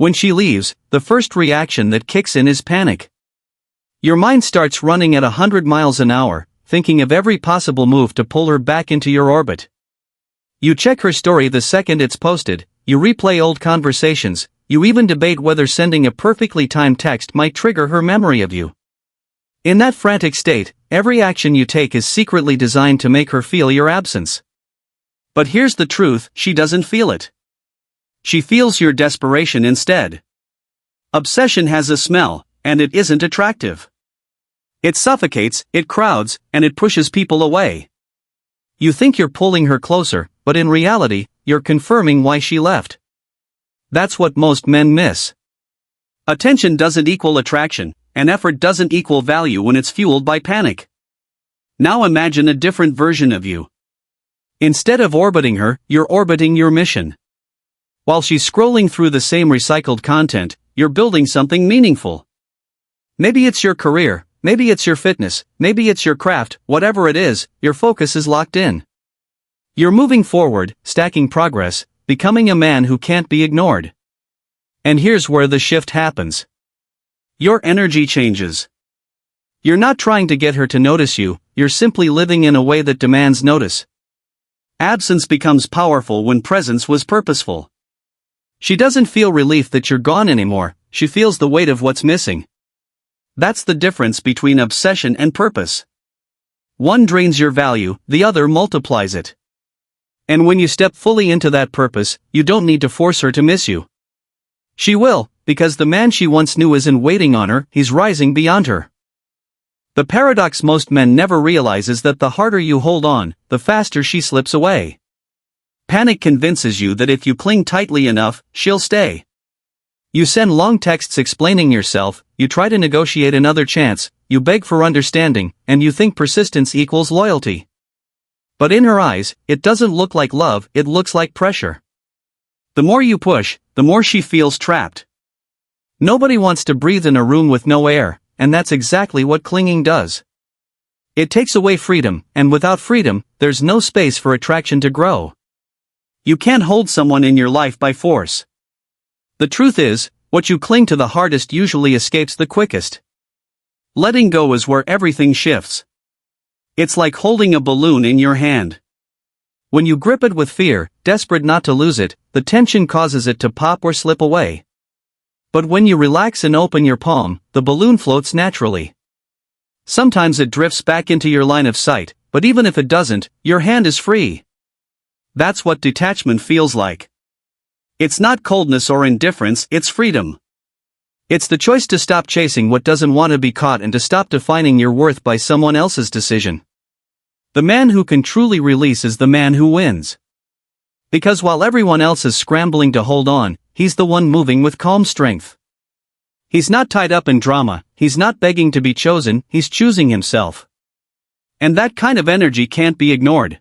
When she leaves, the first reaction that kicks in is panic. Your mind starts running at 100 miles an hour, thinking of every possible move to pull her back into your orbit. You check her story the second it's posted, you replay old conversations, you even debate whether sending a perfectly timed text might trigger her memory of you. In that frantic state, every action you take is secretly designed to make her feel your absence. But here's the truth, she doesn't feel it. She feels your desperation instead. Obsession has a smell, and it isn't attractive. It suffocates, it crowds, and it pushes people away. You think you're pulling her closer, but in reality, you're confirming why she left. That's what most men miss. Attention doesn't equal attraction, and effort doesn't equal value when it's fueled by panic. Now imagine a different version of you. Instead of orbiting her, you're orbiting your mission. While she's scrolling through the same recycled content, you're building something meaningful. Maybe it's your career, maybe it's your fitness, maybe it's your craft, whatever it is, your focus is locked in. You're moving forward, stacking progress, becoming a man who can't be ignored. And here's where the shift happens. Your energy changes. You're not trying to get her to notice you, you're simply living in a way that demands notice. Absence becomes powerful when presence was purposeful. She doesn't feel relief that you're gone anymore, she feels the weight of what's missing. That's the difference between obsession and purpose. One drains your value, the other multiplies it. And when you step fully into that purpose, you don't need to force her to miss you. She will, because the man she once knew isn't waiting on her, he's rising beyond her. The paradox most men never realize is that the harder you hold on, the faster she slips away. Panic convinces you that if you cling tightly enough, she'll stay. You send long texts explaining yourself, you try to negotiate another chance, you beg for understanding, and you think persistence equals loyalty. But in her eyes, it doesn't look like love, it looks like pressure. The more you push, the more she feels trapped. Nobody wants to breathe in a room with no air, and that's exactly what clinging does. It takes away freedom, and without freedom, there's no space for attraction to grow. You can't hold someone in your life by force. The truth is, what you cling to the hardest usually escapes the quickest. Letting go is where everything shifts. It's like holding a balloon in your hand. When you grip it with fear, desperate not to lose it, the tension causes it to pop or slip away. But when you relax and open your palm, the balloon floats naturally. Sometimes it drifts back into your line of sight, but even if it doesn't, your hand is free. That's what detachment feels like. It's not coldness or indifference, it's freedom. It's the choice to stop chasing what doesn't want to be caught and to stop defining your worth by someone else's decision. The man who can truly release is the man who wins. Because while everyone else is scrambling to hold on, he's the one moving with calm strength. He's not tied up in drama, he's not begging to be chosen, he's choosing himself. And that kind of energy can't be ignored.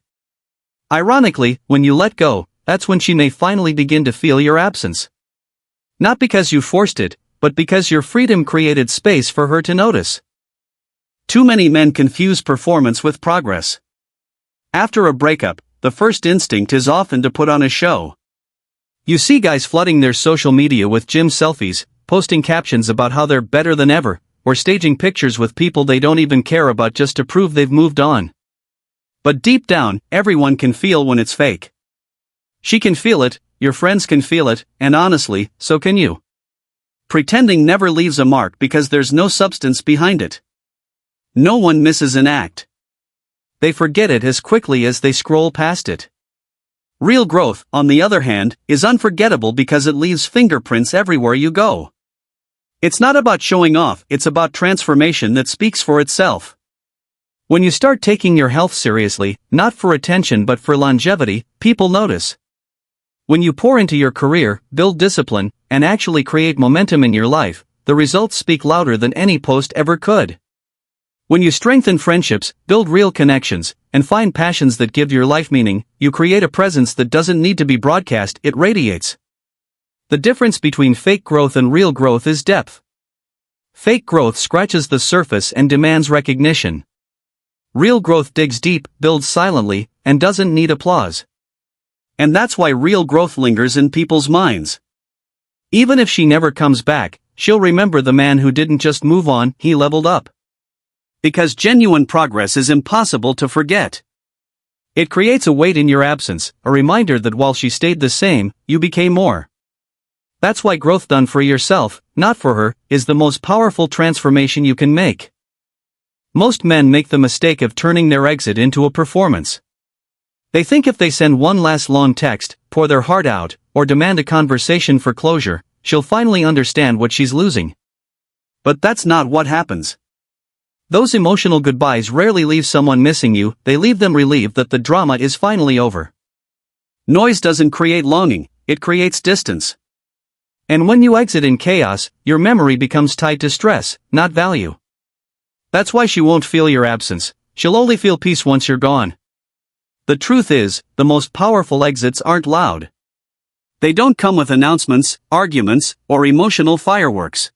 Ironically, when you let go, that's when she may finally begin to feel your absence. Not because you forced it, but because your freedom created space for her to notice. Too many men confuse performance with progress. After a breakup, the first instinct is often to put on a show. You see guys flooding their social media with gym selfies, posting captions about how they're better than ever, or staging pictures with people they don't even care about just to prove they've moved on. But deep down, everyone can feel when it's fake. She can feel it, your friends can feel it, and honestly, so can you. Pretending never leaves a mark because there's no substance behind it. No one misses an act. They forget it as quickly as they scroll past it. Real growth, on the other hand, is unforgettable because it leaves fingerprints everywhere you go. It's not about showing off, it's about transformation that speaks for itself. When you start taking your health seriously, not for attention but for longevity, people notice. When you pour into your career, build discipline, and actually create momentum in your life, the results speak louder than any post ever could. When you strengthen friendships, build real connections, and find passions that give your life meaning, you create a presence that doesn't need to be broadcast, it radiates. The difference between fake growth and real growth is depth. Fake growth scratches the surface and demands recognition. Real growth digs deep, builds silently, and doesn't need applause. And that's why real growth lingers in people's minds. Even if she never comes back, she'll remember the man who didn't just move on, he leveled up. Because genuine progress is impossible to forget. It creates a weight in your absence, a reminder that while she stayed the same, you became more. That's why growth done for yourself, not for her, is the most powerful transformation you can make. Most men make the mistake of turning their exit into a performance. They think if they send one last long text, pour their heart out, or demand a conversation for closure, she'll finally understand what she's losing. But that's not what happens. Those emotional goodbyes rarely leave someone missing you, they leave them relieved that the drama is finally over. Noise doesn't create longing, it creates distance. And when you exit in chaos, your memory becomes tied to stress, not value. That's why she won't feel your absence, she'll only feel peace once you're gone. The truth is, the most powerful exits aren't loud. They don't come with announcements, arguments, or emotional fireworks.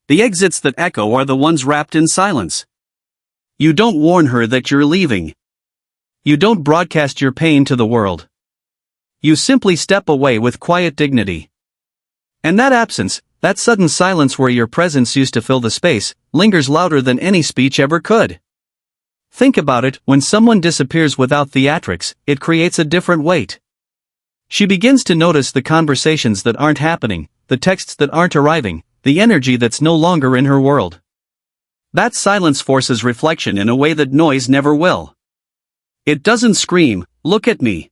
The exits that echo are the ones wrapped in silence. You don't warn her that you're leaving. You don't broadcast your pain to the world. You simply step away with quiet dignity. And that absence, that sudden silence where your presence used to fill the space, lingers louder than any speech ever could. Think about it, when someone disappears without theatrics, it creates a different weight. She begins to notice the conversations that aren't happening, the texts that aren't arriving, the energy that's no longer in her world. That silence forces reflection in a way that noise never will. It doesn't scream, "Look at me."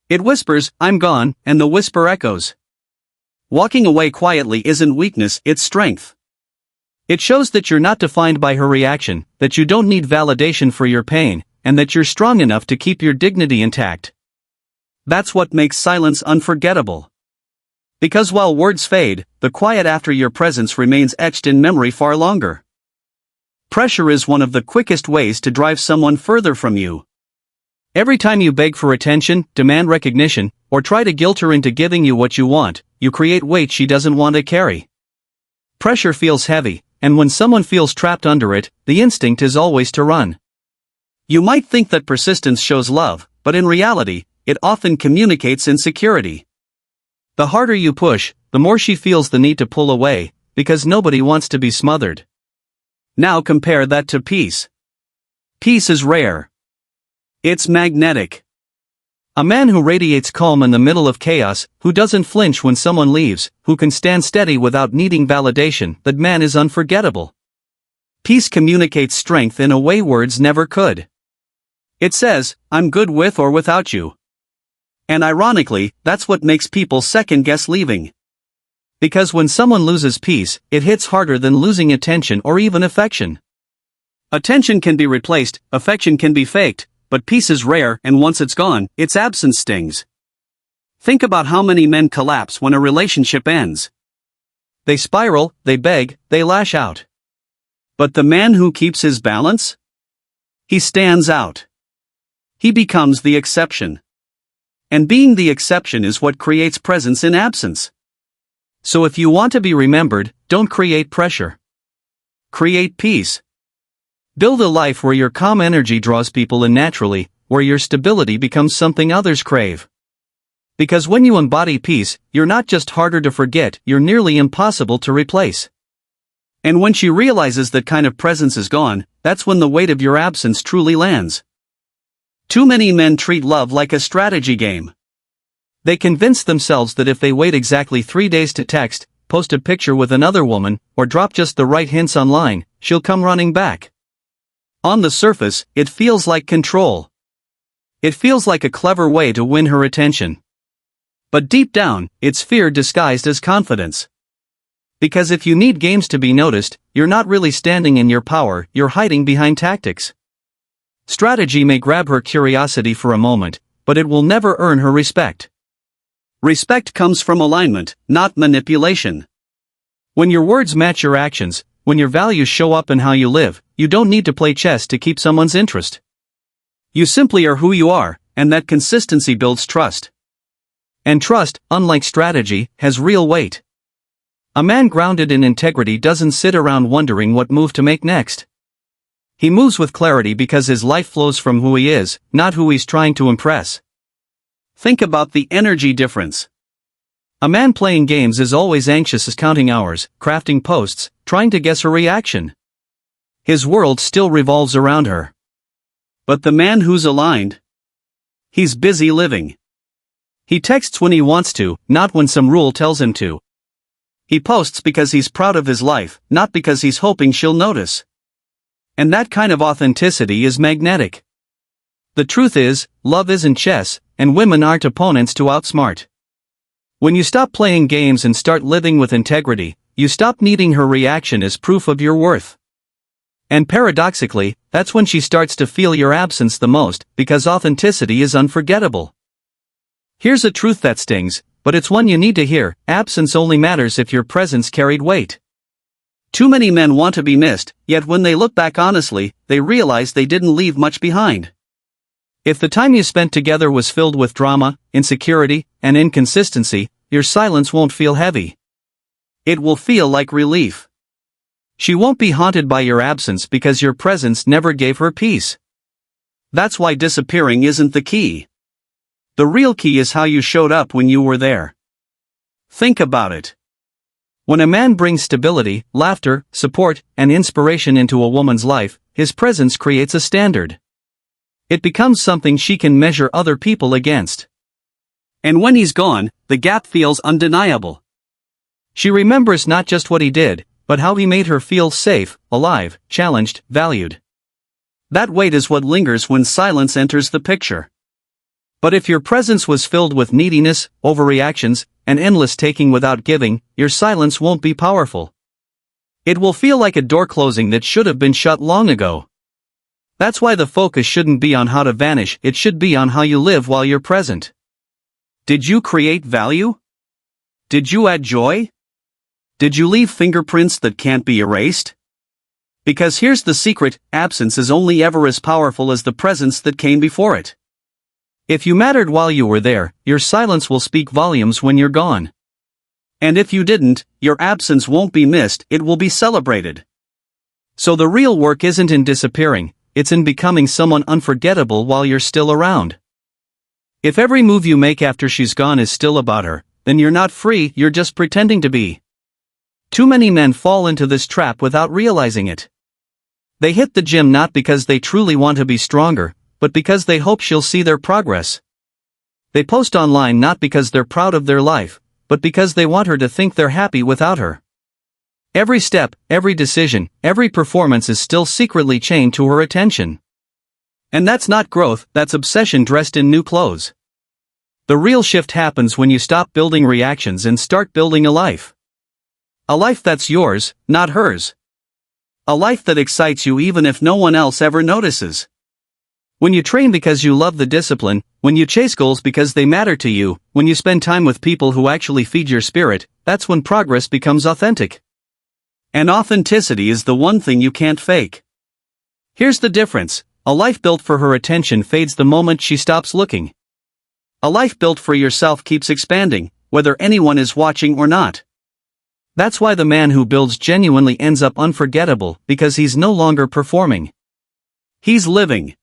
It whispers, "I'm gone," and the whisper echoes. Walking away quietly isn't weakness, it's strength. It shows that you're not defined by her reaction, that you don't need validation for your pain, and that you're strong enough to keep your dignity intact. That's what makes silence unforgettable. Because while words fade, the quiet after your presence remains etched in memory far longer. Pressure is one of the quickest ways to drive someone further from you. Every time you beg for attention, demand recognition, or try to guilt her into giving you what you want, you create weight she doesn't want to carry. Pressure feels heavy, and when someone feels trapped under it, the instinct is always to run. You might think that persistence shows love, but in reality, it often communicates insecurity. The harder you push, the more she feels the need to pull away, because nobody wants to be smothered. Now compare that to peace. Peace is rare. It's magnetic. A man who radiates calm in the middle of chaos, who doesn't flinch when someone leaves, who can stand steady without needing validation, that man is unforgettable. Peace communicates strength in a way words never could. It says, "I'm good with or without you." And ironically, that's what makes people second-guess leaving. Because when someone loses peace, it hits harder than losing attention or even affection. Attention can be replaced, affection can be faked, but peace is rare, and once it's gone, its absence stings. Think about how many men collapse when a relationship ends. They spiral, they beg, they lash out. But the man who keeps his balance? He stands out. He becomes the exception. And being the exception is what creates presence in absence. So if you want to be remembered, don't create pressure. Create peace. Build a life where your calm energy draws people in naturally, where your stability becomes something others crave. Because when you embody peace, you're not just harder to forget, you're nearly impossible to replace. And when she realizes that kind of presence is gone, that's when the weight of your absence truly lands. Too many men treat love like a strategy game. They convince themselves that if they wait exactly 3 days to text, post a picture with another woman, or drop just the right hints online, she'll come running back. On the surface, it feels like control. It feels like a clever way to win her attention. But deep down, it's fear disguised as confidence. Because if you need games to be noticed, you're not really standing in your power, you're hiding behind tactics. Strategy may grab her curiosity for a moment, but it will never earn her respect. Respect comes from alignment, not manipulation. When your words match your actions, when your values show up in how you live, you don't need to play chess to keep someone's interest. You simply are who you are, and that consistency builds trust. And trust, unlike strategy, has real weight. A man grounded in integrity doesn't sit around wondering what move to make next. He moves with clarity because his life flows from who he is, not who he's trying to impress. Think about the energy difference. A man playing games is always anxious, is counting hours, crafting posts, trying to guess her reaction. His world still revolves around her. But the man who's aligned? He's busy living. He texts when he wants to, not when some rule tells him to. He posts because he's proud of his life, not because he's hoping she'll notice. And that kind of authenticity is magnetic. The truth is, love isn't chess, and women aren't opponents to outsmart. When you stop playing games and start living with integrity, you stop needing her reaction as proof of your worth. And paradoxically, that's when she starts to feel your absence the most, because authenticity is unforgettable. Here's a truth that stings, but it's one you need to hear: absence only matters if your presence carried weight. Too many men want to be missed, yet when they look back honestly, they realize they didn't leave much behind. If the time you spent together was filled with drama, insecurity, and inconsistency, your silence won't feel heavy. It will feel like relief. She won't be haunted by your absence because your presence never gave her peace. That's why disappearing isn't the key. The real key is how you showed up when you were there. Think about it. When a man brings stability, laughter, support, and inspiration into a woman's life, his presence creates a standard. It becomes something she can measure other people against. And when he's gone, the gap feels undeniable. She remembers not just what he did, but how he made her feel safe, alive, challenged, valued. That weight is what lingers when silence enters the picture. But if your presence was filled with neediness, overreactions, and endless taking without giving, your silence won't be powerful. It will feel like a door closing that should have been shut long ago. That's why the focus shouldn't be on how to vanish, it should be on how you live while you're present. Did you create value? Did you add joy? Did you leave fingerprints that can't be erased? Because here's the secret: absence is only ever as powerful as the presence that came before it. If you mattered while you were there, your silence will speak volumes when you're gone. And if you didn't, your absence won't be missed, it will be celebrated. So the real work isn't in disappearing, it's in becoming someone unforgettable while you're still around. If every move you make after she's gone is still about her, then you're not free, you're just pretending to be. Too many men fall into this trap without realizing it. They hit the gym not because they truly want to be stronger, but because they hope she'll see their progress. They post online not because they're proud of their life, but because they want her to think they're happy without her. Every step, every decision, every performance is still secretly chained to her attention. And that's not growth, that's obsession dressed in new clothes. The real shift happens when you stop building reactions and start building a life. A life that's yours, not hers. A life that excites you even if no one else ever notices. When you train because you love the discipline, when you chase goals because they matter to you, when you spend time with people who actually feed your spirit, that's when progress becomes authentic. And authenticity is the one thing you can't fake. Here's the difference: a life built for her attention fades the moment she stops looking. A life built for yourself keeps expanding, whether anyone is watching or not. That's why the man who builds genuinely ends up unforgettable, because he's no longer performing. He's living.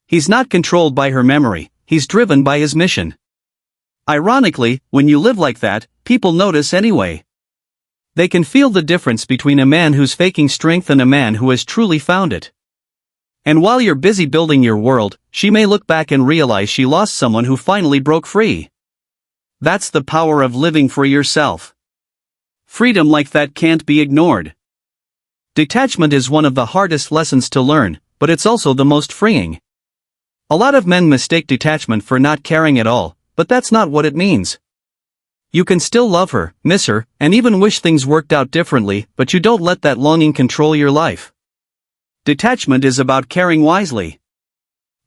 He's not controlled by her memory, he's driven by his mission. Ironically, when you live like that, people notice anyway. They can feel the difference between a man who's faking strength and a man who has truly found it. And while you're busy building your world, she may look back and realize she lost someone who finally broke free. That's the power of living for yourself. Freedom like that can't be ignored. Detachment is one of the hardest lessons to learn, but it's also the most freeing. A lot of men mistake detachment for not caring at all, but that's not what it means. You can still love her, miss her, and even wish things worked out differently, but you don't let that longing control your life. Detachment is about caring wisely.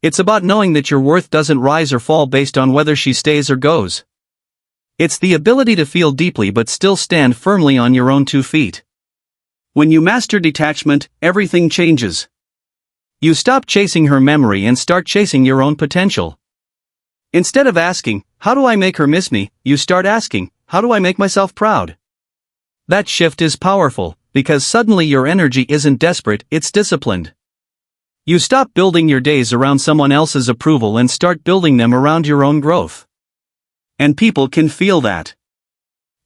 It's about knowing that your worth doesn't rise or fall based on whether she stays or goes. It's the ability to feel deeply but still stand firmly on your own 2 feet. When you master detachment, everything changes. You stop chasing her memory and start chasing your own potential. Instead of asking, "How do I make her miss me?" you start asking, "How do I make myself proud?" That shift is powerful, because suddenly your energy isn't desperate, it's disciplined. You stop building your days around someone else's approval and start building them around your own growth. And people can feel that.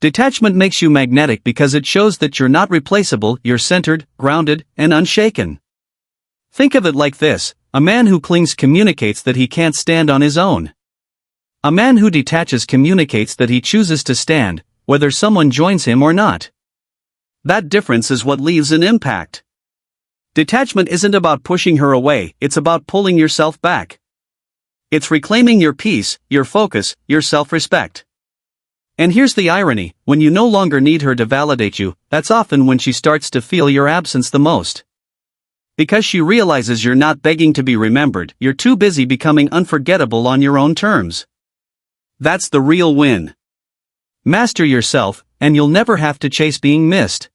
Detachment makes you magnetic because it shows that you're not replaceable, you're centered, grounded, and unshaken. Think of it like this: a man who clings communicates that he can't stand on his own. A man who detaches communicates that he chooses to stand, whether someone joins him or not. That difference is what leaves an impact. Detachment isn't about pushing her away, it's about pulling yourself back. It's reclaiming your peace, your focus, your self-respect. And here's the irony: when you no longer need her to validate you, that's often when she starts to feel your absence the most. Because she realizes you're not begging to be remembered, you're too busy becoming unforgettable on your own terms. That's the real win. Master yourself, and you'll never have to chase being missed.